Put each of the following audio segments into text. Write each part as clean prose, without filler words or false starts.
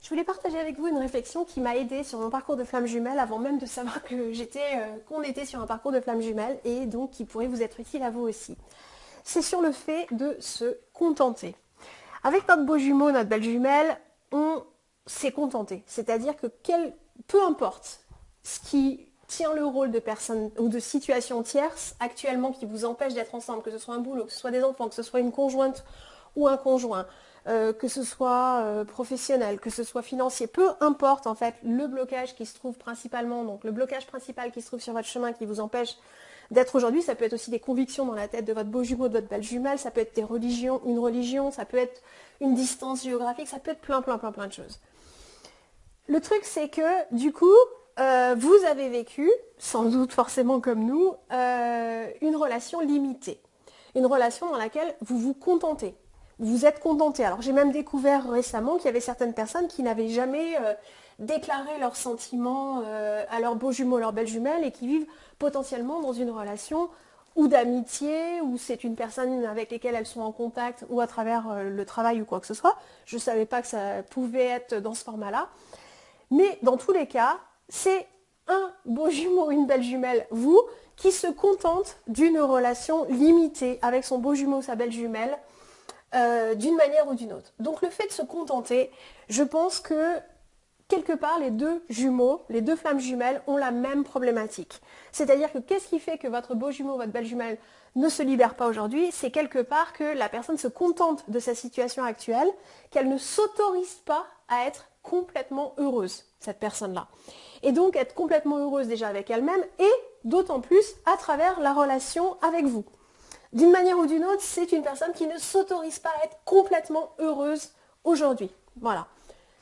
Je voulais partager avec vous une réflexion qui m'a aidée sur mon parcours de flamme jumelle avant même de savoir qu'on était sur un parcours de flamme jumelle et donc qui pourrait vous être utile à vous aussi. C'est sur le fait de se contenter. Avec notre beau jumeau, notre belle jumelle, on s'est contenté. C'est-à-dire que peu importe ce qui tient le rôle de personne ou de situation tierce actuellement qui vous empêche d'être ensemble, que ce soit un boulot, que ce soit des enfants, que ce soit une conjointe ou un conjoint, que ce soit professionnel, que ce soit financier, peu importe en fait le blocage qui se trouve principalement, donc le blocage principal qui se trouve sur votre chemin qui vous empêche d'être aujourd'hui, ça peut être aussi des convictions dans la tête de votre beau jumeau, de votre belle jumelle, ça peut être une religion, ça peut être une distance géographique, ça peut être plein de choses. Le truc c'est que du coup, vous avez vécu, sans doute forcément comme nous, une relation limitée. Une relation dans laquelle vous vous contentez. Vous êtes contenté. Alors j'ai même découvert récemment qu'il y avait certaines personnes qui n'avaient jamais déclaré leurs sentiments à leur beau jumeau, leur belle jumelle et qui vivent potentiellement dans une relation ou d'amitié, ou c'est une personne avec laquelle elles sont en contact ou à travers le travail ou quoi que ce soit. Je ne savais pas que ça pouvait être dans ce format-là. Mais dans tous les cas, c'est un beau jumeau, une belle jumelle, vous, qui se contente d'une relation limitée avec son beau jumeau, sa belle jumelle, d'une manière ou d'une autre. Donc le fait de se contenter, je pense que quelque part les deux jumeaux, les deux flammes jumelles ont la même problématique. C'est-à-dire que qu'est-ce qui fait que votre beau jumeau, votre belle jumelle ne se libère pas aujourd'hui? C'est quelque part que la personne se contente de sa situation actuelle, qu'elle ne s'autorise pas à être complètement heureuse, cette personne-là. Et donc être complètement heureuse déjà avec elle-même et d'autant plus à travers la relation avec vous. D'une manière ou d'une autre, c'est une personne qui ne s'autorise pas à être complètement heureuse aujourd'hui. Voilà.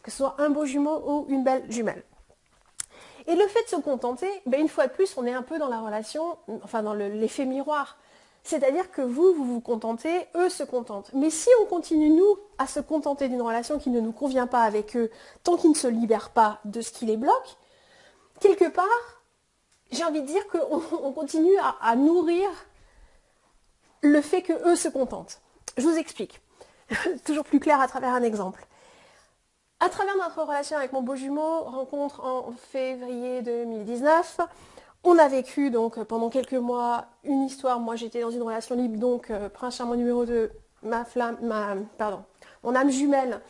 Que ce soit un beau jumeau ou une belle jumelle. Et le fait de se contenter, une fois de plus, on est un peu dans la relation, enfin dans l'effet miroir. C'est-à-dire que vous contentez, eux se contentent. Mais si on continue, nous, à se contenter d'une relation qui ne nous convient pas avec eux, tant qu'ils ne se libèrent pas de ce qui les bloque, quelque part, j'ai envie de dire qu'on continue à nourrir le fait que eux se contentent. Je vous explique. Toujours plus clair à travers un exemple. À travers notre relation avec mon beau jumeau, rencontre en février 2019, on a vécu donc pendant quelques mois une histoire. Moi j'étais dans une relation libre, donc prince charmant numéro 2, mon âme jumelle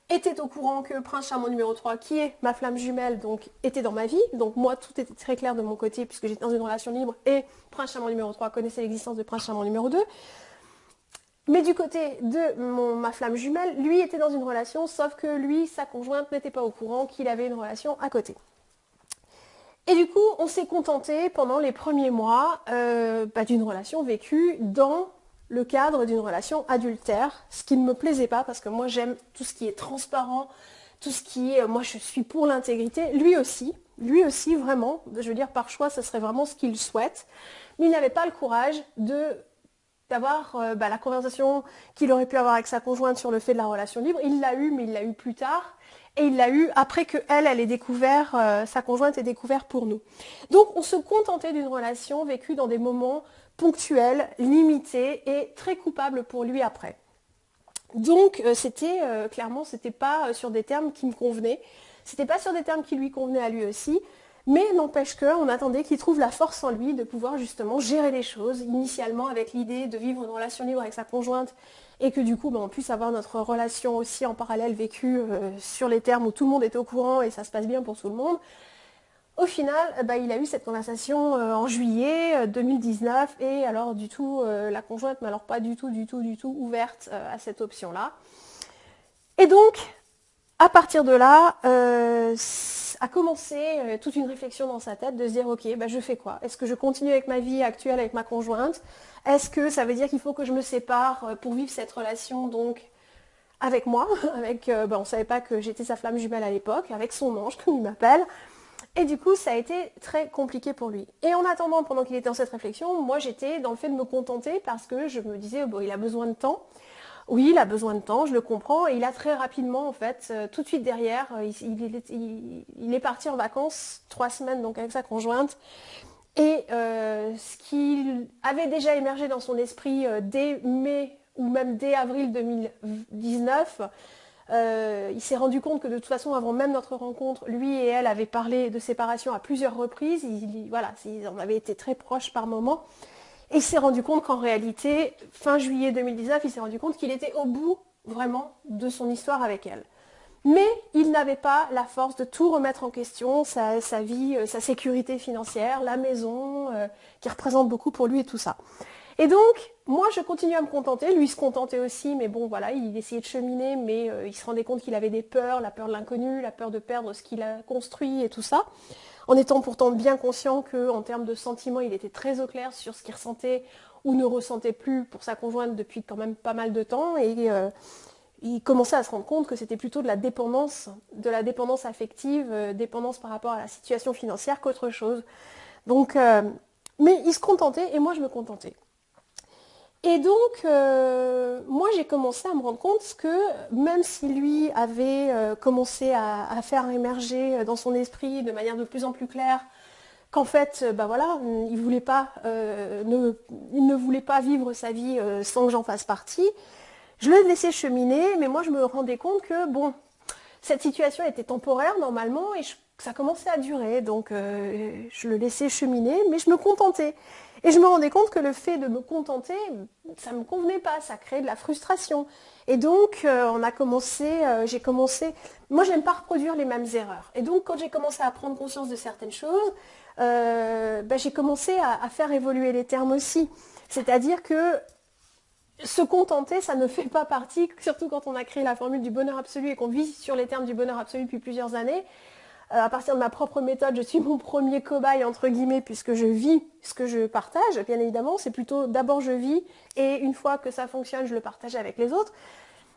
était au courant que prince charmant numéro 3, qui est ma flamme jumelle, donc était dans ma vie. Donc moi tout était très clair de mon côté puisque j'étais dans une relation libre et prince charmant numéro 3 connaissait l'existence de prince charmant numéro 2. Mais du côté de ma flamme jumelle, lui était dans une relation, sauf que lui, sa conjointe, n'était pas au courant qu'il avait une relation à côté. Et du coup, on s'est contenté pendant les premiers mois d'une relation vécue dans le cadre d'une relation adultère, ce qui ne me plaisait pas parce que moi j'aime tout ce qui est transparent, tout ce qui est, moi je suis pour l'intégrité, lui aussi vraiment, je veux dire par choix, ce serait vraiment ce qu'il souhaite, mais il n'avait pas le courage d'avoir la conversation qu'il aurait pu avoir avec sa conjointe sur le fait de la relation libre. Il l'a eu, mais il l'a eu plus tard. Et il l'a eu après que elle ait découvert, sa conjointe ait découvert pour nous. Donc on se contentait d'une relation vécue dans des moments ponctuels, limités et très coupables pour lui après. Donc clairement, c'était pas sur des termes qui me convenaient. C'était pas sur des termes qui lui convenaient à lui aussi. Mais n'empêche qu'on attendait qu'il trouve la force en lui de pouvoir justement gérer les choses, initialement avec l'idée de vivre une relation libre avec sa conjointe et que du coup on puisse avoir notre relation aussi en parallèle vécue sur les termes où tout le monde est au courant et ça se passe bien pour tout le monde. Au final, il a eu cette conversation en juillet 2019 et alors du tout, la conjointe n'a pas du tout ouverte à cette option-là. Et donc, à partir de là, a commencé toute une réflexion dans sa tête de se dire ok, je fais quoi? Est-ce que je continue avec ma vie actuelle avec ma conjointe? Est-ce que ça veut dire qu'il faut que je me sépare pour vivre cette relation donc avec moi, on ne savait pas que j'étais sa flamme jumelle à l'époque, avec son ange comme il m'appelle. Et du coup, ça a été très compliqué pour lui. Et en attendant, pendant qu'il était dans cette réflexion, moi j'étais dans le fait de me contenter parce que je me disais il a besoin de temps. Oui, il a besoin de temps, je le comprends. Et il a très rapidement, en fait, tout de suite derrière, il est parti en vacances 3 semaines donc avec sa conjointe. Et ce qui avait déjà émergé dans son esprit dès mai ou même dès avril 2019, Il s'est rendu compte que de toute façon, avant même notre rencontre, lui et elle avaient parlé de séparation à plusieurs reprises. Voilà, ils en avaient été très proches par moments. Et il s'est rendu compte qu'en réalité, fin juillet 2019, il s'est rendu compte qu'il était au bout vraiment de son histoire avec elle. Mais il n'avait pas la force de tout remettre en question, sa vie, sa sécurité financière, la maison, qui représente beaucoup pour lui et tout ça. Et donc, moi, je continue à me contenter. Lui, il se contentait aussi, mais bon, voilà, il essayait de cheminer, mais il se rendait compte qu'il avait des peurs, la peur de l'inconnu, la peur de perdre ce qu'il a construit et tout ça, en étant pourtant bien conscient qu'en termes de sentiments, il était très au clair sur ce qu'il ressentait ou ne ressentait plus pour sa conjointe depuis quand même pas mal de temps, et il commençait à se rendre compte que c'était plutôt de la dépendance affective, dépendance par rapport à la situation financière qu'autre chose. Donc, mais il se contentait et moi je me contentais. Et donc, moi j'ai commencé à me rendre compte que même si lui avait commencé à faire émerger dans son esprit de manière de plus en plus claire qu'en fait, bah voilà, il ne voulait pas vivre sa vie sans que j'en fasse partie, je le laissais cheminer, mais moi je me rendais compte que bon, cette situation était temporaire normalement et ça commençait à durer, donc je le laissais cheminer, mais je me contentais. Et je me rendais compte que le fait de me contenter, ça ne me convenait pas, ça créait de la frustration. Et donc j'ai commencé, moi j'aime pas reproduire les mêmes erreurs. Et donc quand j'ai commencé à prendre conscience de certaines choses, j'ai commencé à faire évoluer les termes aussi. C'est-à-dire que se contenter, ça ne fait pas partie, surtout quand on a créé la formule du bonheur absolu et qu'on vit sur les termes du bonheur absolu depuis plusieurs années. À partir de ma propre méthode, je suis mon premier cobaye, entre guillemets, puisque je vis ce que je partage, bien évidemment. C'est plutôt d'abord je vis, et une fois que ça fonctionne, je le partage avec les autres.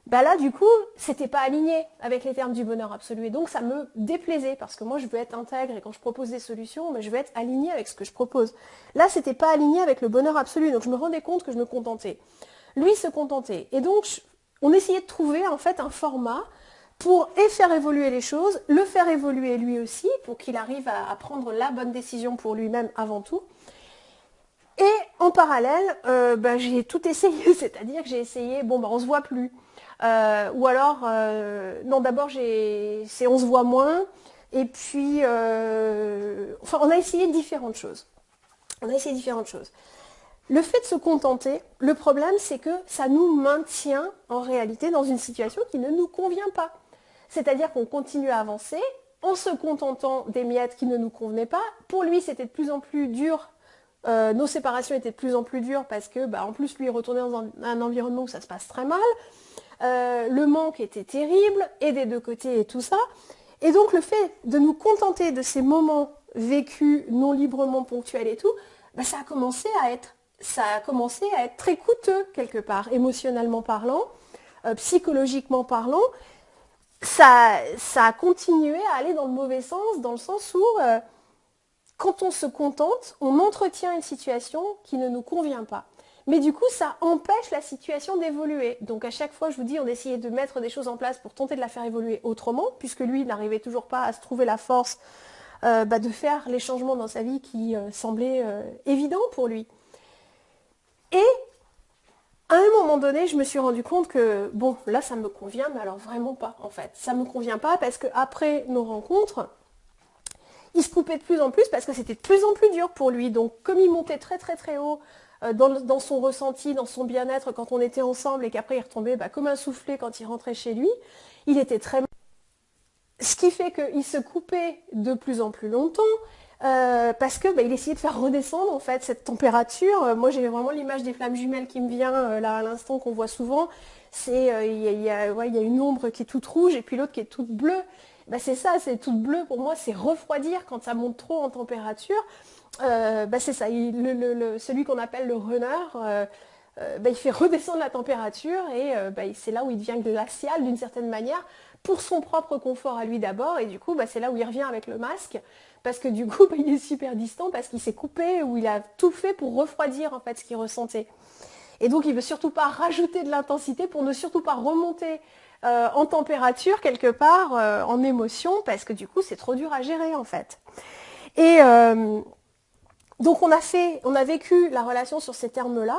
Bah là, du coup, c'était pas aligné avec les termes du bonheur absolu. Et donc, ça me déplaisait, parce que moi, je veux être intègre, et quand je propose des solutions, je veux être alignée avec ce que je propose. Là, c'était pas aligné avec le bonheur absolu, donc je me rendais compte que je me contentais. Lui se contentait. Et donc, on essayait de trouver, en fait, un format pour faire évoluer les choses, le faire évoluer lui aussi, pour qu'il arrive à prendre la bonne décision pour lui-même avant tout. Et en parallèle, j'ai tout essayé, c'est-à-dire que j'ai essayé, on se voit plus. Ou alors, non, d'abord, c'est on se voit moins, et puis, on a essayé différentes choses. Le fait de se contenter, le problème, c'est que ça nous maintient en réalité dans une situation qui ne nous convient pas. C'est-à-dire qu'on continue à avancer en se contentant des miettes qui ne nous convenaient pas. Pour lui, c'était de plus en plus dur. Nos séparations étaient de plus en plus dures parce que, en plus, lui est retourné dans un environnement où ça se passe très mal. Le manque était terrible, et des deux côtés et tout ça. Et donc, le fait de nous contenter de ces moments vécus non librement ponctuels et tout, ça a commencé à être très coûteux quelque part, émotionnellement parlant, psychologiquement parlant. Ça a continué à aller dans le mauvais sens, dans le sens où quand on se contente, on entretient une situation qui ne nous convient pas. Mais du coup, ça empêche la situation d'évoluer. Donc à chaque fois, je vous dis, on essayait de mettre des choses en place pour tenter de la faire évoluer autrement, puisque lui n'arrivait toujours pas à se trouver la force de faire les changements dans sa vie qui semblaient évidents pour lui. Et à un moment donné, je me suis rendu compte que, là, ça me convient, mais alors vraiment pas, en fait. Ça me convient pas parce qu'après nos rencontres, il se coupait de plus en plus parce que c'était de plus en plus dur pour lui. Donc, comme il montait très, très, très haut dans son ressenti, dans son bien-être quand on était ensemble et qu'après il retombait comme un soufflet quand il rentrait chez lui, il était très mal. Ce qui fait qu'il se coupait de plus en plus longtemps. Parce que il essayait de faire redescendre en fait cette température. Moi j'ai vraiment l'image des flammes jumelles qui me vient là à l'instant, qu'on voit souvent. C'est il y a une ombre qui est toute rouge et puis l'autre qui est toute bleue. C'est ça, c'est toute bleue pour moi, c'est refroidir quand ça monte trop en température. C'est ça, celui qu'on appelle le runner, il fait redescendre la température et c'est là où il devient glacial d'une certaine manière, pour son propre confort à lui d'abord, et du coup c'est là où il revient avec le masque, parce que du coup il est super distant, parce qu'il s'est coupé, ou il a tout fait pour refroidir en fait ce qu'il ressentait. Et donc il ne veut surtout pas rajouter de l'intensité pour ne surtout pas remonter en température quelque part, en émotion, parce que du coup c'est trop dur à gérer en fait. Et donc on a vécu la relation sur ces termes-là.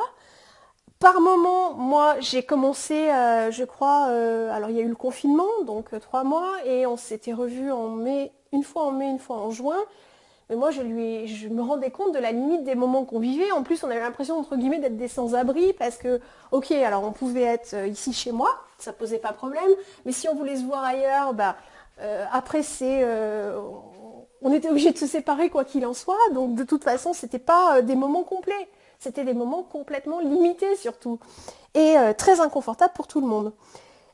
Par moment, moi, j'ai commencé, je crois, alors il y a eu le confinement, donc 3 mois, et on s'était revus en mai, une fois en juin. Mais moi, je me rendais compte de la limite des moments qu'on vivait. En plus, on avait l'impression, entre guillemets, d'être des sans-abri parce que, ok, alors on pouvait être ici chez moi, ça posait pas problème. Mais si on voulait se voir ailleurs, bah, après, on était obligé de se séparer quoi qu'il en soit. Donc, de toute façon, c'était pas des moments complets. C'était des moments complètement limités surtout. Et très inconfortables pour tout le monde.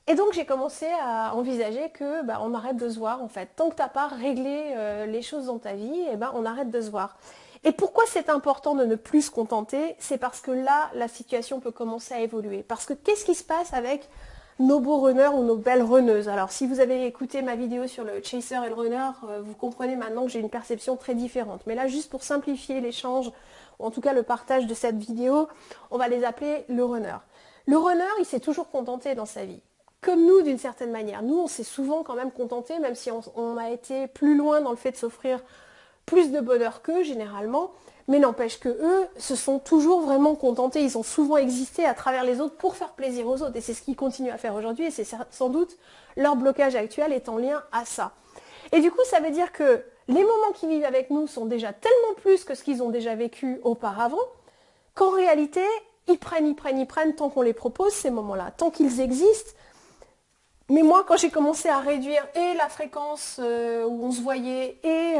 Et donc j'ai commencé à envisager que bah, on arrête de se voir en fait. Tant que tu n'as pas réglé les choses dans ta vie, eh ben, on arrête de se voir. Et pourquoi c'est important de ne plus se contenter? C'est parce que là, la situation peut commencer à évoluer. Parce que qu'est-ce qui se passe avec nos beaux runners ou nos belles runneuses? Alors si vous avez écouté ma vidéo sur le chaser et le runner, vous comprenez maintenant que j'ai une perception très différente. Mais là, juste pour simplifier l'échange, ou en tout cas le partage de cette vidéo, on va les appeler le runner. Le runner, il s'est toujours contenté dans sa vie. Comme nous, d'une certaine manière. Nous, on s'est souvent quand même contenté, même si on a été plus loin dans le fait de s'offrir plus de bonheur qu'eux, généralement. Mais n'empêche que eux se sont toujours vraiment contentés. Ils ont souvent existé à travers les autres pour faire plaisir aux autres. Et c'est ce qu'ils continuent à faire aujourd'hui. Et c'est sans doute leur blocage actuel est en lien à ça. Et du coup, ça veut dire que les moments qu'ils vivent avec nous sont déjà tellement plus que ce qu'ils ont déjà vécu auparavant, qu'en réalité, ils prennent tant qu'on les propose, ces moments-là, tant qu'ils existent. Mais moi, quand j'ai commencé à réduire et la fréquence où on se voyait et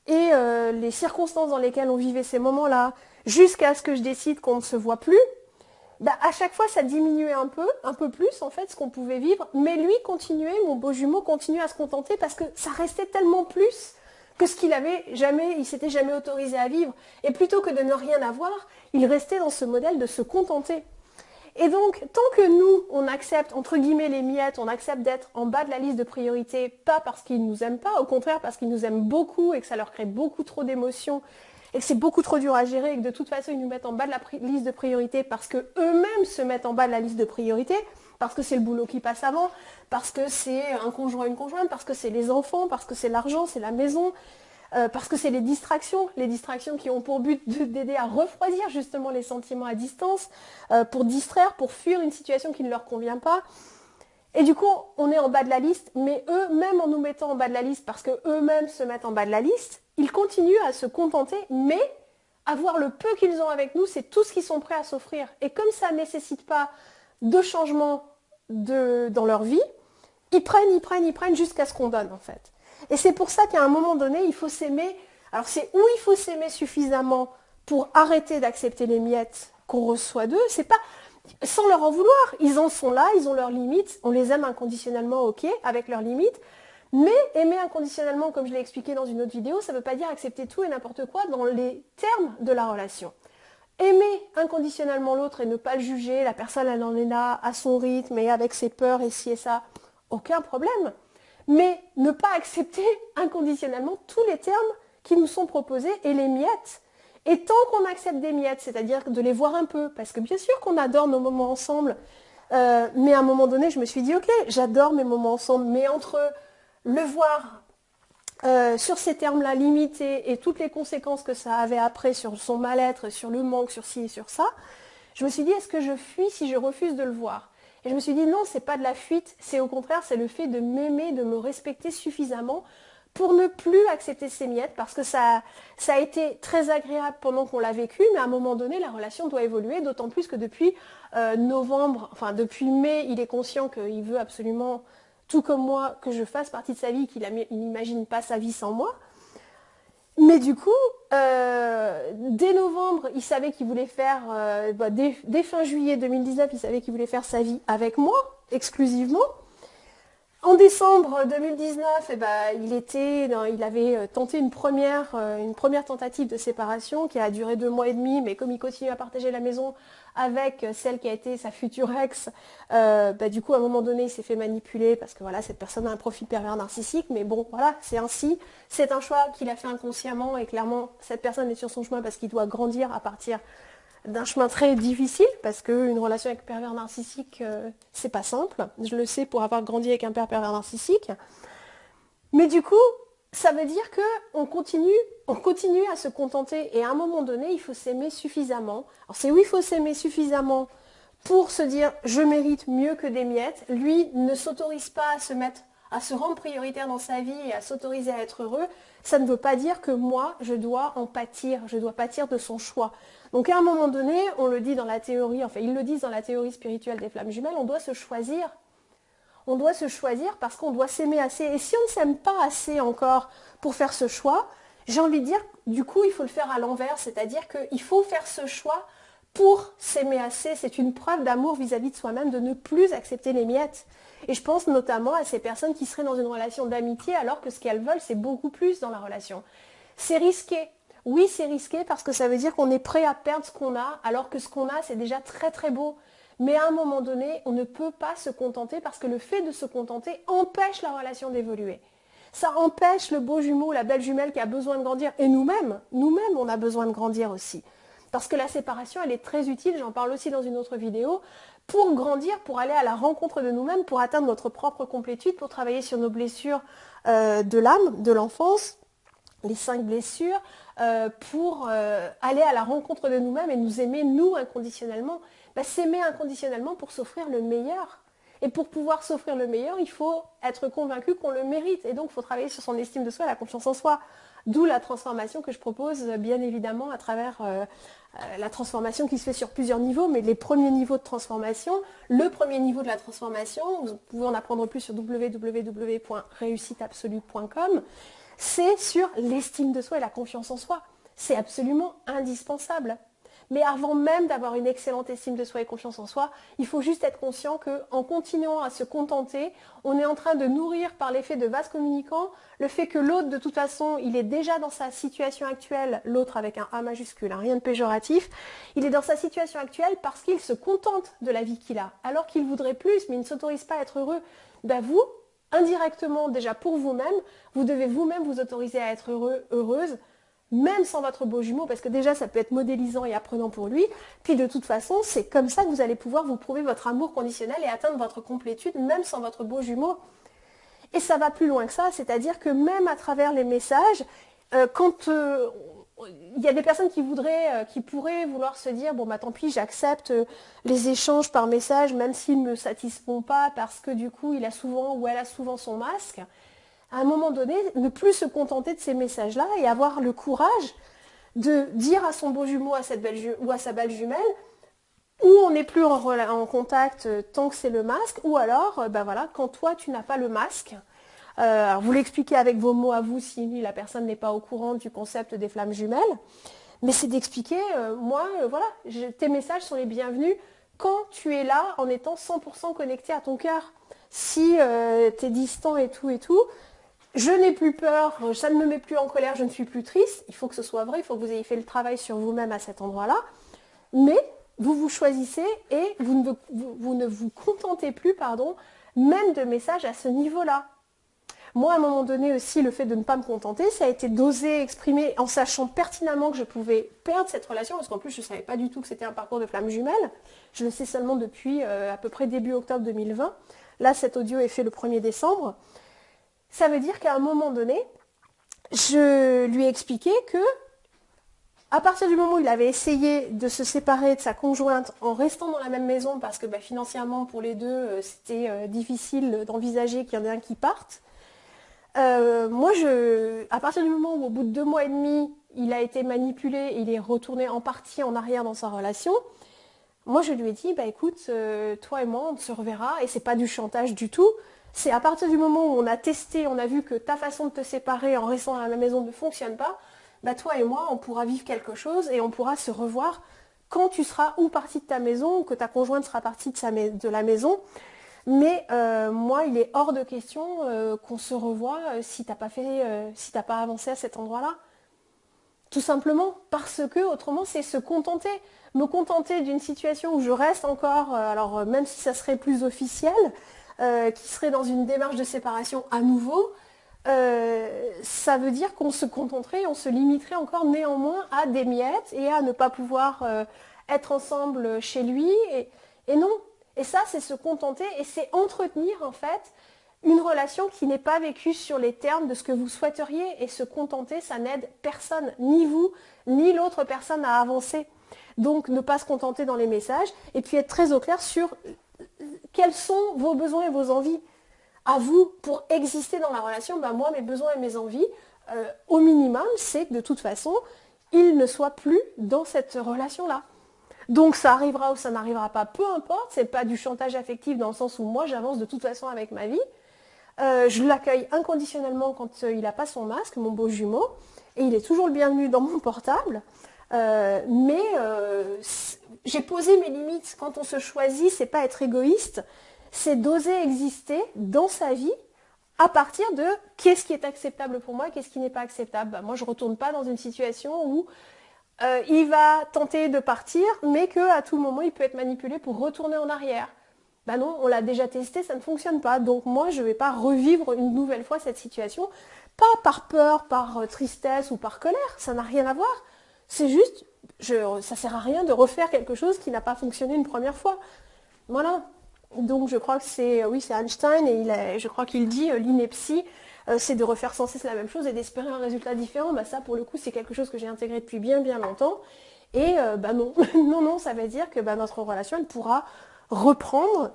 les circonstances dans lesquelles on vivait ces moments-là, jusqu'à ce que je décide qu'on ne se voit plus, bah, à chaque fois, ça diminuait un peu plus en fait, ce qu'on pouvait vivre. Mais lui continuait, mon beau jumeau continuait à se contenter parce que ça restait tellement plus que ce il s'était jamais autorisé à vivre. Et plutôt que de ne rien avoir, il restait dans ce modèle de se contenter. Et donc, tant que nous, on accepte, entre guillemets, les miettes, on accepte d'être en bas de la liste de priorités, pas parce qu'ils ne nous aiment pas, au contraire parce qu'ils nous aiment beaucoup et que ça leur crée beaucoup trop d'émotions et que c'est beaucoup trop dur à gérer et que de toute façon, ils nous mettent en bas de la liste de priorités parce qu'eux-mêmes se mettent en bas de la liste de priorités, parce que c'est le boulot qui passe avant, parce que c'est un conjoint, une conjointe, parce que c'est les enfants, parce que c'est l'argent, c'est la maison, parce que c'est les distractions qui ont pour but d'aider à refroidir justement les sentiments à distance, pour distraire, pour fuir une situation qui ne leur convient pas. Et du coup, on est en bas de la liste, mais eux, même en nous mettant en bas de la liste, parce qu'eux-mêmes se mettent en bas de la liste, ils continuent à se contenter, mais avoir le peu qu'ils ont avec nous, c'est tout ce qu'ils sont prêts à s'offrir. Et comme ça ne nécessite pas de changement dans leur vie, ils prennent jusqu'à ce qu'on donne en fait. Et c'est pour ça qu'à un moment donné, il faut s'aimer. Alors c'est où il faut s'aimer suffisamment pour arrêter d'accepter les miettes qu'on reçoit d'eux. C'est pas sans leur en vouloir. Ils en sont là, ils ont leurs limites. On les aime inconditionnellement, ok, avec leurs limites. Mais aimer inconditionnellement, comme je l'ai expliqué dans une autre vidéo, ça ne veut pas dire accepter tout et n'importe quoi dans les termes de la relation. Aimer inconditionnellement l'autre et ne pas le juger, la personne elle en est là à son rythme et avec ses peurs et ci et ça, aucun problème. Mais ne pas accepter inconditionnellement tous les termes qui nous sont proposés et les miettes. Et tant qu'on accepte des miettes, c'est-à-dire de les voir un peu, parce que bien sûr qu'on adore nos moments ensemble, mais à un moment donné, je me suis dit, ok, j'adore mes moments ensemble, mais entre le voir sur ces termes-là limités et toutes les conséquences que ça avait après sur son mal-être, sur le manque, sur ci et sur ça, je me suis dit, est-ce que je fuis si je refuse de le voir? Et je me suis dit, non, c'est pas de la fuite, c'est au contraire, c'est le fait de m'aimer, de me respecter suffisamment pour ne plus accepter ces miettes, parce que ça a été très agréable pendant qu'on l'a vécu, mais à un moment donné, la relation doit évoluer, d'autant plus que depuis novembre, enfin depuis mai, il est conscient qu'il veut absolument, tout comme moi, que je fasse partie de sa vie, qu'il n'imagine pas sa vie sans moi. Mais du coup, dès novembre, il savait qu'il voulait faire, dès fin juillet 2019, il savait qu'il voulait faire sa vie avec moi, exclusivement. En décembre 2019, il avait tenté une première tentative de séparation qui a duré 2 mois et demi, mais comme il continue à partager la maison avec celle qui a été sa future ex, du coup à un moment donné il s'est fait manipuler parce que voilà, cette personne a un profil pervers narcissique, mais bon voilà, c'est ainsi, c'est un choix qu'il a fait inconsciemment et clairement cette personne est sur son chemin parce qu'il doit grandir à partir d'un chemin très difficile, parce qu'une relation avec un pervers narcissique, c'est pas simple. Je le sais pour avoir grandi avec un père pervers narcissique. Mais du coup, Ça veut dire qu'on continue à se contenter et à un moment donné, il faut s'aimer suffisamment. Alors c'est oui, il faut s'aimer suffisamment pour se dire je mérite mieux que des miettes. Lui ne s'autorise pas à se rendre prioritaire dans sa vie et à s'autoriser à être heureux. Ça ne veut pas dire que moi, je dois en pâtir, je dois pâtir de son choix. Donc à un moment donné, on le dit dans la théorie, enfin ils le disent dans la théorie spirituelle des flammes jumelles, on doit se choisir. On doit se choisir parce qu'on doit s'aimer assez. Et si on ne s'aime pas assez encore pour faire ce choix, j'ai envie de dire, du coup, il faut le faire à l'envers. C'est-à-dire qu'il faut faire ce choix pour s'aimer assez. C'est une preuve d'amour vis-à-vis de soi-même de ne plus accepter les miettes. Et je pense notamment à ces personnes qui seraient dans une relation d'amitié alors que ce qu'elles veulent, c'est beaucoup plus dans la relation. C'est risqué. Oui, c'est risqué parce que ça veut dire qu'on est prêt à perdre ce qu'on a alors que ce qu'on a, c'est déjà très très beau. Mais à un moment donné, on ne peut pas se contenter parce que le fait de se contenter empêche la relation d'évoluer. Ça empêche le beau jumeau, la belle jumelle qui a besoin de grandir. Et nous-mêmes, on a besoin de grandir aussi. Parce que la séparation, elle est très utile, j'en parle aussi dans une autre vidéo, pour grandir, pour aller à la rencontre de nous-mêmes, pour atteindre notre propre complétude, pour travailler sur nos blessures de l'âme, de l'enfance, les 5 blessures, pour aller à la rencontre de nous-mêmes et nous aimer, nous, inconditionnellement. S'aimer inconditionnellement pour s'offrir le meilleur. Et pour pouvoir s'offrir le meilleur, il faut être convaincu qu'on le mérite. Et donc, il faut travailler sur son estime de soi et la confiance en soi. D'où la transformation que je propose, bien évidemment, à travers la transformation qui se fait sur plusieurs niveaux. Mais les premiers niveaux de transformation, le premier niveau de la transformation, vous pouvez en apprendre plus sur www.réussiteabsolue.com, c'est sur l'estime de soi et la confiance en soi. C'est absolument indispensable. Mais avant même d'avoir une excellente estime de soi et confiance en soi, il faut juste être conscient qu'en continuant à se contenter, on est en train de nourrir par l'effet de vase communicant le fait que l'autre, de toute façon, il est déjà dans sa situation actuelle, l'autre avec un A majuscule, rien de péjoratif, il est dans sa situation actuelle parce qu'il se contente de la vie qu'il a, alors qu'il voudrait plus, mais il ne s'autorise pas à être heureux. Vous, indirectement, déjà pour vous-même, vous devez vous-même vous autoriser à être heureux, heureuse, même sans votre beau jumeau, parce que déjà ça peut être modélisant et apprenant pour lui, puis de toute façon c'est comme ça que vous allez pouvoir vous prouver votre amour conditionnel et atteindre votre complétude, même sans votre beau jumeau. Et ça va plus loin que ça, c'est-à-dire que même à travers les messages, quand il y a des personnes qui pourraient vouloir se dire, bon tant pis, j'accepte les échanges par message, même s'ils ne me satisfont pas, parce que du coup il a souvent ou elle a souvent son masque. À un moment donné, ne plus se contenter de ces messages-là et avoir le courage de dire à son beau jumeau ou à sa belle jumelle, ou on n'est plus en contact tant que c'est le masque, ou alors, quand toi tu n'as pas le masque, alors vous l'expliquez avec vos mots à vous si la personne n'est pas au courant du concept des flammes jumelles, mais c'est d'expliquer, tes messages sont les bienvenus quand tu es là en étant 100% connecté à ton cœur. Si tu es distant et tout, je n'ai plus peur, ça ne me met plus en colère, je ne suis plus triste. Il faut que ce soit vrai, il faut que vous ayez fait le travail sur vous-même à cet endroit-là. Mais vous vous choisissez et vous ne vous contentez plus, même de messages à ce niveau-là. Moi, à un moment donné aussi, le fait de ne pas me contenter, ça a été d'oser exprimer en sachant pertinemment que je pouvais perdre cette relation, parce qu'en plus, je ne savais pas du tout que c'était un parcours de flammes jumelles. Je le sais seulement depuis à peu près début octobre 2020. Là, cet audio est fait le 1er décembre. Ça veut dire qu'à un moment donné, je lui ai expliqué que, à partir du moment où il avait essayé de se séparer de sa conjointe en restant dans la même maison, parce que financièrement pour les deux, c'était difficile d'envisager qu'il y en ait un qui parte, à partir du moment où au bout de 2 mois et demi, il a été manipulé, il est retourné en partie en arrière dans sa relation, moi je lui ai dit, écoute, toi et moi on se reverra, et c'est pas du chantage du tout. C'est à partir du moment où on a testé, on a vu que ta façon de te séparer en restant dans la même maison ne fonctionne pas, toi et moi, on pourra vivre quelque chose et on pourra se revoir quand tu seras ou partie de ta maison ou que ta conjointe sera partie de la maison. Mais moi, il est hors de question qu'on se revoie si t'as pas avancé à cet endroit-là. Tout simplement parce que autrement, c'est se contenter. Me contenter d'une situation où je reste encore, même si ça serait plus officiel, qui serait dans une démarche de séparation à nouveau, ça veut dire qu'on se contenterait, on se limiterait encore néanmoins à des miettes et à ne pas pouvoir être ensemble chez lui. Et non. Et ça, c'est se contenter et c'est entretenir en fait une relation qui n'est pas vécue sur les termes de ce que vous souhaiteriez, et se contenter, ça n'aide personne, ni vous, ni l'autre personne à avancer. Donc ne pas se contenter dans les messages, et puis être très au clair sur quels sont vos besoins et vos envies. À vous, pour exister dans la relation, moi, mes besoins et mes envies, au minimum, c'est que de toute façon, ils ne soient plus dans cette relation-là. Donc ça arrivera ou ça n'arrivera pas, peu importe, c'est pas du chantage affectif dans le sens où moi j'avance de toute façon avec ma vie. Je l'accueille inconditionnellement quand il n'a pas son masque, mon beau jumeau, et il est toujours le bienvenu dans mon portable. J'ai posé mes limites. Quand on se choisit, c'est pas être égoïste, c'est d'oser exister dans sa vie à partir de qu'est-ce qui est acceptable pour moi, qu'est-ce qui n'est pas acceptable. Moi, je ne retourne pas dans une situation où il va tenter de partir, mais qu'à tout moment, il peut être manipulé pour retourner en arrière. Non, on l'a déjà testé, ça ne fonctionne pas. Donc moi, je ne vais pas revivre une nouvelle fois cette situation, pas par peur, par tristesse ou par colère, ça n'a rien à voir. C'est juste, ça sert à rien de refaire quelque chose qui n'a pas fonctionné une première fois. Voilà. Donc je crois que c'est Einstein, et je crois qu'il dit l'ineptie, c'est de refaire sans cesse la même chose et d'espérer un résultat différent. Ça, pour le coup, c'est quelque chose que j'ai intégré depuis bien bien longtemps. Et non, non, ça veut dire que notre relation, elle pourra reprendre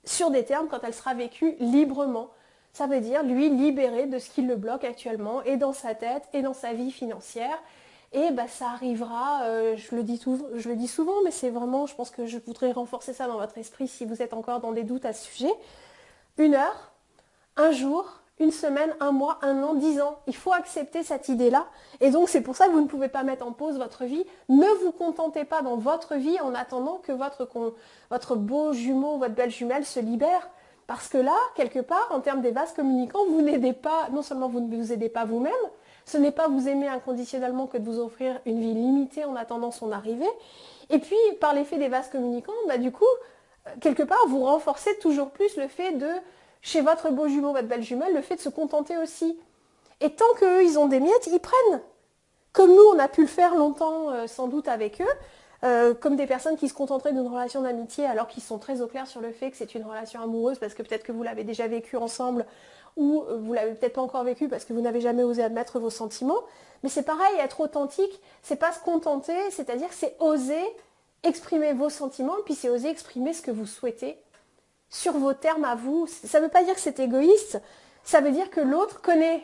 sur des termes quand elle sera vécue librement. Ça veut dire lui libérer de ce qui le bloque actuellement, et dans sa tête, et dans sa vie financière. Et ça arrivera, je le dis souvent, mais c'est vraiment, je pense que je voudrais renforcer ça dans votre esprit si vous êtes encore dans des doutes à ce sujet. 1 heure, 1 jour, 1 semaine, 1 mois, 1 an, 10 ans. Il faut accepter cette idée-là. Et donc c'est pour ça que vous ne pouvez pas mettre en pause votre vie. Ne vous contentez pas dans votre vie en attendant que votre beau jumeau, votre belle jumelle se libère. Parce que là, quelque part, en termes des vases communicants, vous n'aidez pas, non seulement vous ne vous aidez pas vous-même, ce n'est pas vous aimer inconditionnellement que de vous offrir une vie limitée en attendant son arrivée. Et puis, par l'effet des vases communicants, du coup, quelque part, vous renforcez toujours plus le fait de, chez votre beau jumeau, votre belle jumelle, le fait de se contenter aussi. Et tant qu'eux, ils ont des miettes, ils prennent. Comme nous, on a pu le faire longtemps, sans doute, avec eux, comme des personnes qui se contenteraient d'une relation d'amitié alors qu'ils sont très au clair sur le fait que c'est une relation amoureuse, parce que peut-être que vous l'avez déjà vécu ensemble, ou vous l'avez peut-être pas encore vécu parce que vous n'avez jamais osé admettre vos sentiments. Mais c'est pareil, être authentique, c'est pas se contenter, c'est-à-dire que c'est oser exprimer vos sentiments, puis c'est oser exprimer ce que vous souhaitez sur vos termes à vous. Ça ne veut pas dire que c'est égoïste, ça veut dire que l'autre connaît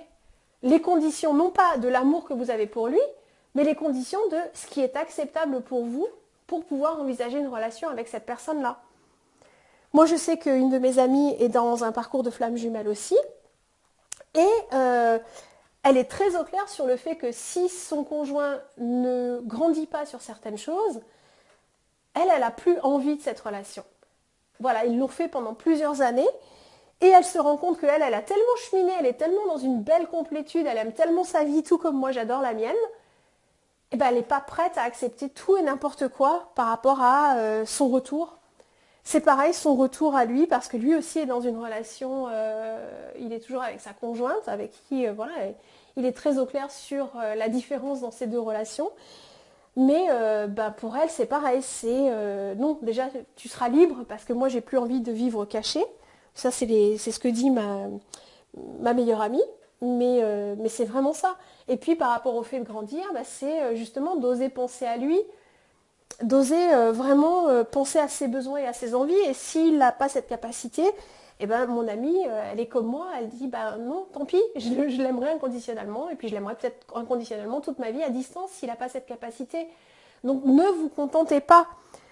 les conditions, non pas de l'amour que vous avez pour lui, mais les conditions de ce qui est acceptable pour vous pour pouvoir envisager une relation avec cette personne-là. Moi, je sais qu'une de mes amies est dans un parcours de flamme jumelle aussi, et elle est très au clair sur le fait que si son conjoint ne grandit pas sur certaines choses, elle n'a plus envie de cette relation. Voilà, ils l'ont fait pendant plusieurs années, et elle se rend compte qu'elle, elle a tellement cheminé, elle est tellement dans une belle complétude, elle aime tellement sa vie, tout comme moi j'adore la mienne, et elle n'est pas prête à accepter tout et n'importe quoi par rapport à son retour. C'est pareil, son retour à lui, parce que lui aussi est dans une relation, il est toujours avec sa conjointe, avec qui, il est très au clair sur la différence dans ces deux relations. Mais pour elle, c'est pareil, non, déjà, tu seras libre, parce que moi, j'ai plus envie de vivre caché. Ça, c'est ce que dit ma meilleure amie, mais c'est vraiment ça. Et puis, par rapport au fait de grandir, c'est justement d'oser penser à lui, d'oser vraiment penser à ses besoins et à ses envies. Et s'il n'a pas cette capacité, mon amie, elle est comme moi, elle dit non, tant pis, je l'aimerais inconditionnellement, et puis je l'aimerais peut-être inconditionnellement toute ma vie à distance s'il n'a pas cette capacité. Donc ne vous contentez pas.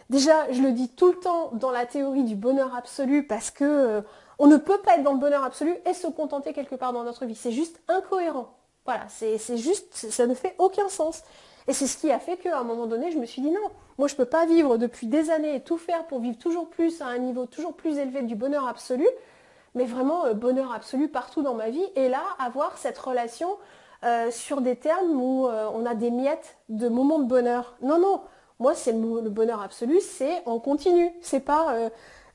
Déjà, je le dis tout le temps dans la théorie du bonheur absolu, parce que on ne peut pas être dans le bonheur absolu et se contenter quelque part dans notre vie. C'est juste incohérent. Voilà, c'est juste, ça ne fait aucun sens. Et c'est ce qui a fait qu'à un moment donné, je me suis dit non, moi je ne peux pas vivre depuis des années et tout faire pour vivre toujours plus à un niveau toujours plus élevé du bonheur absolu, mais vraiment bonheur absolu partout dans ma vie, et là avoir cette relation sur des termes où on a des miettes de moments de bonheur. Non, non, moi c'est le bonheur absolu, c'est en continu, c'est pas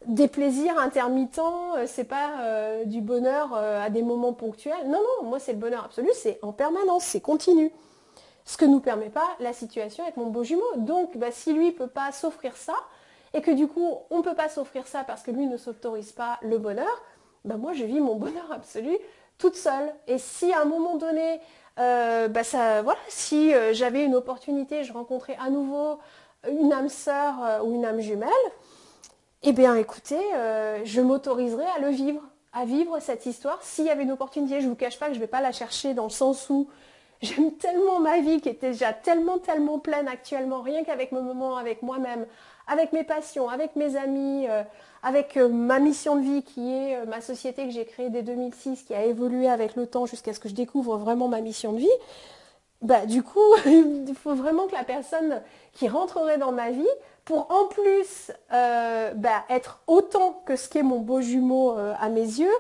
des plaisirs intermittents, c'est pas du bonheur à des moments ponctuels. Non, non, moi c'est le bonheur absolu, c'est en permanence, c'est continu. Ce que ne nous permet pas la situation avec mon beau jumeau. Donc, si lui ne peut pas s'offrir ça, et que du coup, on ne peut pas s'offrir ça parce que lui ne s'autorise pas le bonheur, ben moi je vis mon bonheur absolu toute seule. Et si à un moment donné, voilà, si j'avais une opportunité, je rencontrais à nouveau une âme sœur ou une âme jumelle, eh bien écoutez, je m'autoriserais à le vivre, à vivre cette histoire. S'il y avait une opportunité, je ne vous cache pas que je ne vais pas la chercher dans le sens où j'aime tellement ma vie qui était déjà tellement, tellement pleine actuellement, rien qu'avec mes moments avec moi-même, avec mes passions, avec mes amis, avec ma mission de vie qui est ma société que j'ai créée dès 2006, qui a évolué avec le temps jusqu'à ce que je découvre vraiment ma mission de vie. Bah, du coup, il faut vraiment que la personne qui rentrerait dans ma vie, pour en plus être autant que ce qu'est mon beau jumeau à mes yeux,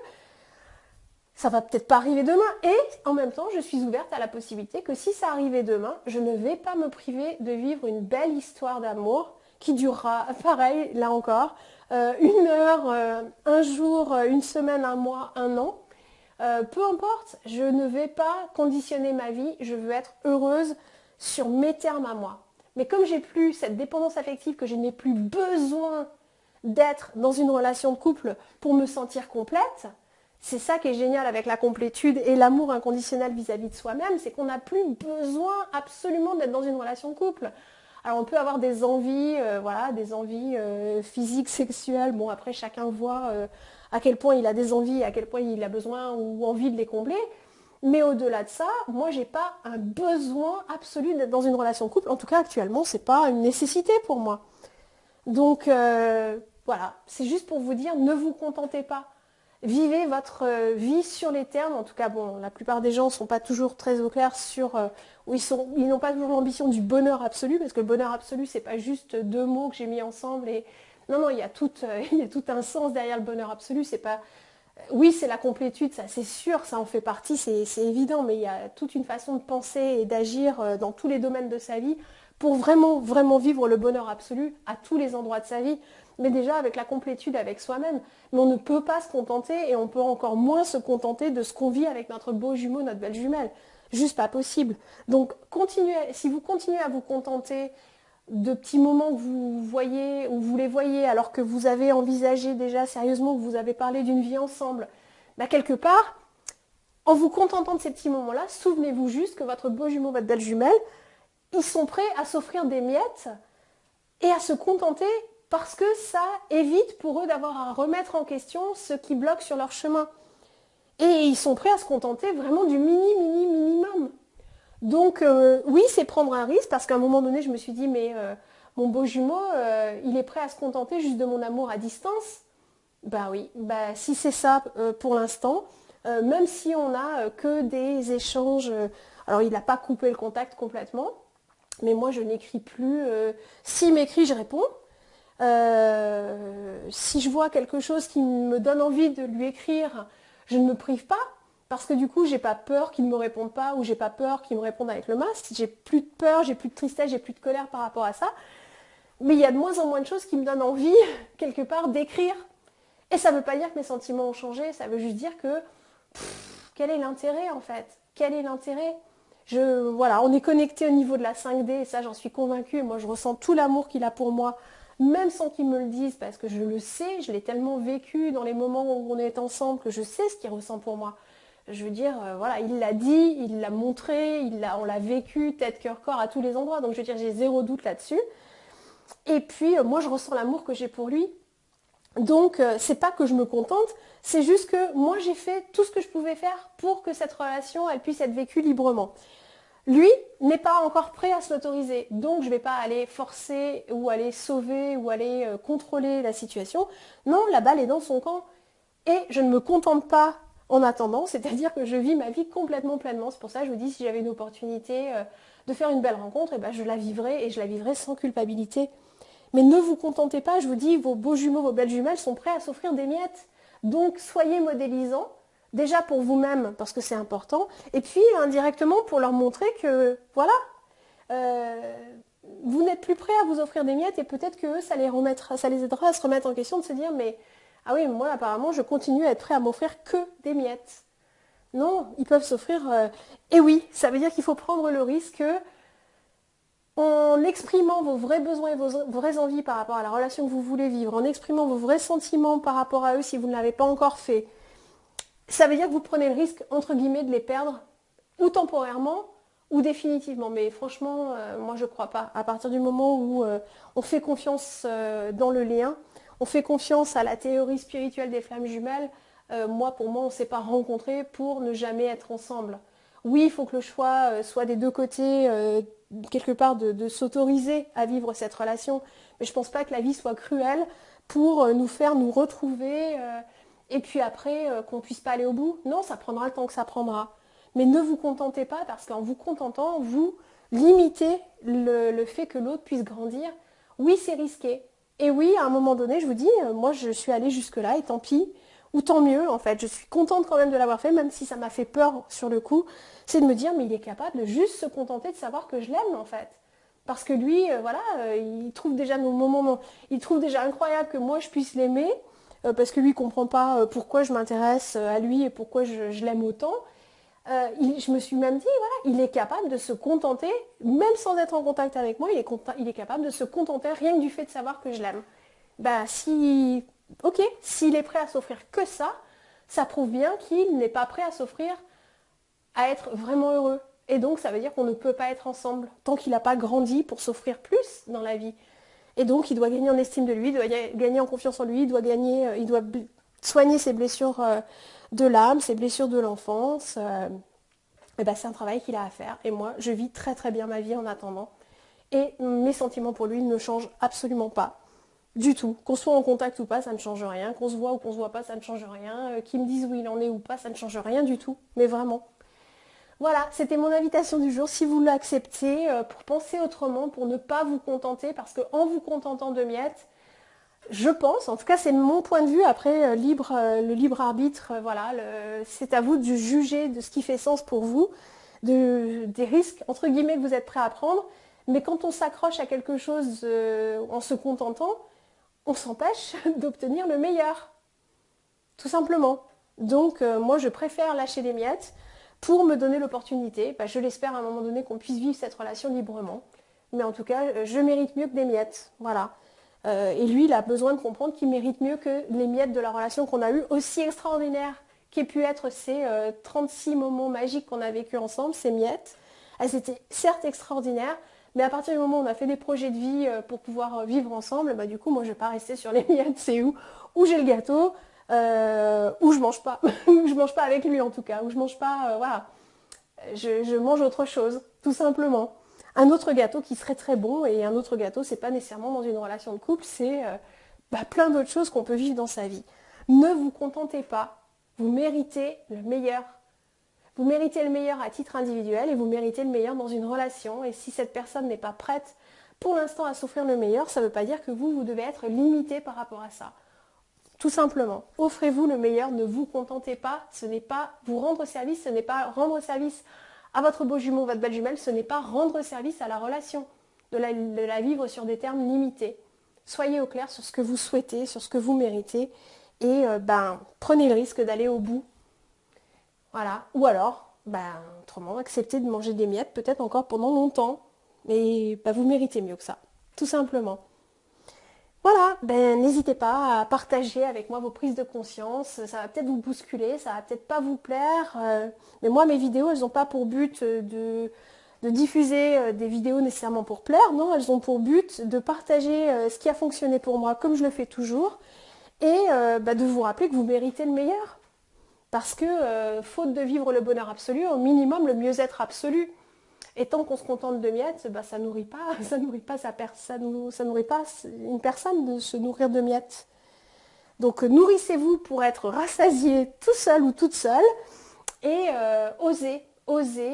ça va peut-être pas arriver demain. Et en même temps, je suis ouverte à la possibilité que si ça arrivait demain, je ne vais pas me priver de vivre une belle histoire d'amour qui durera, pareil, là encore, 1 heure, un jour, une semaine, un mois, un an. Peu importe, je ne vais pas conditionner ma vie, je veux être heureuse sur mes termes à moi. Mais comme j'ai plus cette dépendance affective, que je n'ai plus besoin d'être dans une relation de couple pour me sentir complète, c'est ça qui est génial avec la complétude et l'amour inconditionnel vis-à-vis de soi-même, c'est qu'on n'a plus besoin absolument d'être dans une relation de couple. Alors on peut avoir des envies, des envies physiques, sexuelles. Bon, après chacun voit à quel point il a des envies, à quel point il a besoin ou envie de les combler. Mais au-delà de ça, moi j'ai pas un besoin absolu d'être dans une relation de couple. En tout cas actuellement, c'est pas une nécessité pour moi. Donc voilà, c'est juste pour vous dire, ne vous contentez pas. Vivez votre vie sur les termes. En tout cas, bon, la plupart des gens ne sont pas toujours très au clair sur où ils n'ont pas toujours l'ambition du bonheur absolu, parce que le bonheur absolu, c'est pas juste 2 mots que j'ai mis ensemble et non, il y a il y a tout un sens derrière le bonheur absolu. C'est pas, oui, c'est la complétude, ça c'est sûr, ça en fait partie, c'est évident, mais il y a toute une façon de penser et d'agir dans tous les domaines de sa vie pour vraiment, vraiment vivre le bonheur absolu à tous les endroits de sa vie. Mais déjà avec la complétude avec soi-même. Mais on ne peut pas se contenter et on peut encore moins se contenter de ce qu'on vit avec notre beau jumeau, notre belle jumelle. Juste pas possible. Donc continuez, si vous continuez à vous contenter de petits moments que vous voyez ou vous les voyez alors que vous avez envisagé déjà sérieusement, que vous avez parlé d'une vie ensemble, quelque part, en vous contentant de ces petits moments-là, souvenez-vous juste que votre beau jumeau, votre belle jumelle, ils sont prêts à s'offrir des miettes et à se contenter parce que ça évite pour eux d'avoir à remettre en question ce qui bloque sur leur chemin. Et ils sont prêts à se contenter vraiment du minimum. Donc oui, c'est prendre un risque parce qu'à un moment donné, je me suis dit, mais mon beau jumeau, il est prêt à se contenter juste de mon amour à distance. Bah oui, si c'est ça pour l'instant, même si on n'a que des échanges, alors il n'a pas coupé le contact complètement, mais moi je n'écris plus. S'il m'écrit, je réponds. Si je vois quelque chose qui me donne envie de lui écrire, je ne me prive pas, parce que du coup, j'ai pas peur qu'il ne me réponde pas, ou j'ai pas peur qu'il me réponde avec le masque. J'ai plus de peur, j'ai plus de tristesse, j'ai plus de colère par rapport à ça. Mais il y a de moins en moins de choses qui me donnent envie, quelque part, d'écrire. Et ça ne veut pas dire que mes sentiments ont changé, ça veut juste dire que quel est l'intérêt en fait? Quel est l'intérêt? Voilà, on est connecté au niveau de la 5D, et ça j'en suis convaincue, moi je ressens tout l'amour qu'il a pour moi, même sans qu'il me le dise, parce que je le sais, je l'ai tellement vécu dans les moments où on est ensemble que je sais ce qu'il ressent pour moi. Je veux dire, voilà, il l'a dit, il l'a montré, on l'a vécu, tête, cœur, corps, à tous les endroits, donc je veux dire, j'ai zéro doute là-dessus. Et puis, moi je ressens l'amour que j'ai pour lui. Donc, c'est pas que je me contente, c'est juste que moi j'ai fait tout ce que je pouvais faire pour que cette relation, elle puisse être vécue librement. Lui n'est pas encore prêt à se l'autoriser, donc je ne vais pas aller forcer ou aller sauver ou aller contrôler la situation. Non, la balle est dans son camp et je ne me contente pas en attendant, c'est-à-dire que je vis ma vie complètement pleinement. C'est pour ça que je vous dis, si j'avais une opportunité de faire une belle rencontre, je la vivrais et je la vivrais sans culpabilité. Mais ne vous contentez pas, je vous dis, vos beaux jumeaux, vos belles jumelles sont prêts à s'offrir des miettes. Donc soyez modélisants. Déjà pour vous-même, parce que c'est important, et puis indirectement pour leur montrer que, voilà, vous n'êtes plus prêts à vous offrir des miettes, et peut-être que eux, ça les aidera à se remettre en question, de se dire, mais, ah oui, moi apparemment, je continue à être prêt à m'offrir que des miettes. Non, ils peuvent s'offrir, et oui, ça veut dire qu'il faut prendre le risque, en exprimant vos vrais besoins et vos vraies envies par rapport à la relation que vous voulez vivre, en exprimant vos vrais sentiments par rapport à eux si vous ne l'avez pas encore fait, ça veut dire que vous prenez le risque, entre guillemets, de les perdre, ou temporairement, ou définitivement. Mais franchement, moi je crois pas. À partir du moment où on fait confiance dans le lien, on fait confiance à la théorie spirituelle des flammes jumelles, pour moi, on ne s'est pas rencontrés pour ne jamais être ensemble. Oui, il faut que le choix soit des deux côtés, quelque part de s'autoriser à vivre cette relation. Mais je ne pense pas que la vie soit cruelle pour nous faire nous retrouver et puis après qu'on ne puisse pas aller au bout. Non, ça prendra le temps que ça prendra. Mais ne vous contentez pas parce qu'en vous contentant, vous limitez le fait que l'autre puisse grandir. Oui, c'est risqué. Et oui, à un moment donné, je vous dis, moi je suis allée jusque-là et tant pis, ou tant mieux en fait. Je suis contente quand même de l'avoir fait, même si ça m'a fait peur sur le coup. C'est de me dire, mais il est capable de juste se contenter de savoir que je l'aime en fait. Parce que lui, il trouve déjà nos moments, il trouve déjà incroyable que moi je puisse l'aimer, parce que lui ne comprend pas pourquoi je m'intéresse à lui et pourquoi je l'aime autant. Je me suis même dit, voilà, il est capable de se contenter, même sans être en contact avec moi, il est capable de se contenter rien que du fait de savoir que je l'aime. Bah si, ok, s'il est prêt à s'offrir que ça prouve bien qu'il n'est pas prêt à s'offrir à être vraiment heureux. Et donc ça veut dire qu'on ne peut pas être ensemble tant qu'il n'a pas grandi pour s'offrir plus dans la vie. Et donc il doit gagner en estime de lui, il doit gagner en confiance en lui, il doit soigner ses blessures de l'âme, ses blessures de l'enfance. Et ben, c'est un travail qu'il a à faire. Et moi, je vis très très bien ma vie en attendant. Et mes sentiments pour lui ne changent absolument pas. Du tout. Qu'on soit en contact ou pas, ça ne change rien. Qu'on se voit ou qu'on se voit pas, ça ne change rien. Qu'il me dise où il en est ou pas, ça ne change rien du tout. Mais vraiment. Voilà, c'était mon invitation du jour. Si vous l'acceptez, pour penser autrement, pour ne pas vous contenter, parce qu'en vous contentant de miettes, je pense, en tout cas c'est mon point de vue, après le libre arbitre, voilà, c'est à vous de juger de ce qui fait sens pour vous, des risques entre guillemets que vous êtes prêt à prendre, mais quand on s'accroche à quelque chose en se contentant, on s'empêche d'obtenir le meilleur, tout simplement. Donc moi je préfère lâcher des miettes pour me donner l'opportunité, je l'espère à un moment donné qu'on puisse vivre cette relation librement, mais en tout cas je mérite mieux que des miettes, voilà. Et lui, il a besoin de comprendre qu'il mérite mieux que les miettes de la relation qu'on a eue, aussi extraordinaire qu'aient pu être ces 36 moments magiques qu'on a vécu ensemble, ces miettes. Elles étaient certes extraordinaires, mais à partir du moment où on a fait des projets de vie pour pouvoir vivre ensemble, du coup, moi, je ne vais pas rester sur les miettes, c'est où j'ai le gâteau, où je mange pas, où je mange pas avec lui en tout cas, où je mange pas, voilà. Je mange autre chose, tout simplement. Un autre gâteau qui serait très bon, et un autre gâteau, c'est pas nécessairement dans une relation de couple, c'est plein d'autres choses qu'on peut vivre dans sa vie. Ne vous contentez pas, vous méritez le meilleur. Vous méritez le meilleur à titre individuel et vous méritez le meilleur dans une relation. Et si cette personne n'est pas prête pour l'instant à s'offrir le meilleur, ça ne veut pas dire que vous devez être limité par rapport à ça. Tout simplement, offrez-vous le meilleur, ne vous contentez pas, ce n'est pas vous rendre service, ce n'est pas rendre service à votre beau jumeau, votre belle jumelle, ce n'est pas rendre service à la relation, de la vivre sur des termes limités. Soyez au clair sur ce que vous souhaitez, sur ce que vous méritez, et prenez le risque d'aller au bout. Voilà. Ou alors, autrement, acceptez de manger des miettes, peut-être encore pendant longtemps, mais vous méritez mieux que ça, tout simplement. Voilà, n'hésitez pas à partager avec moi vos prises de conscience, ça va peut-être vous bousculer, ça va peut-être pas vous plaire, mais moi mes vidéos elles n'ont pas pour but de diffuser des vidéos nécessairement pour plaire, non, elles ont pour but de partager ce qui a fonctionné pour moi comme je le fais toujours, et de vous rappeler que vous méritez le meilleur, parce que faute de vivre le bonheur absolu, au minimum le mieux-être absolu. Et tant qu'on se contente de miettes, ça nourrit pas une personne de se nourrir de miettes. Donc nourrissez-vous pour être rassasié tout seul ou toute seule et osez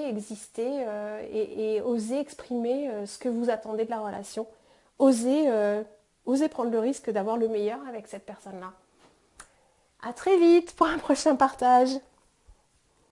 exister et osez exprimer ce que vous attendez de la relation. Osez prendre le risque d'avoir le meilleur avec cette personne-là. À très vite pour un prochain partage.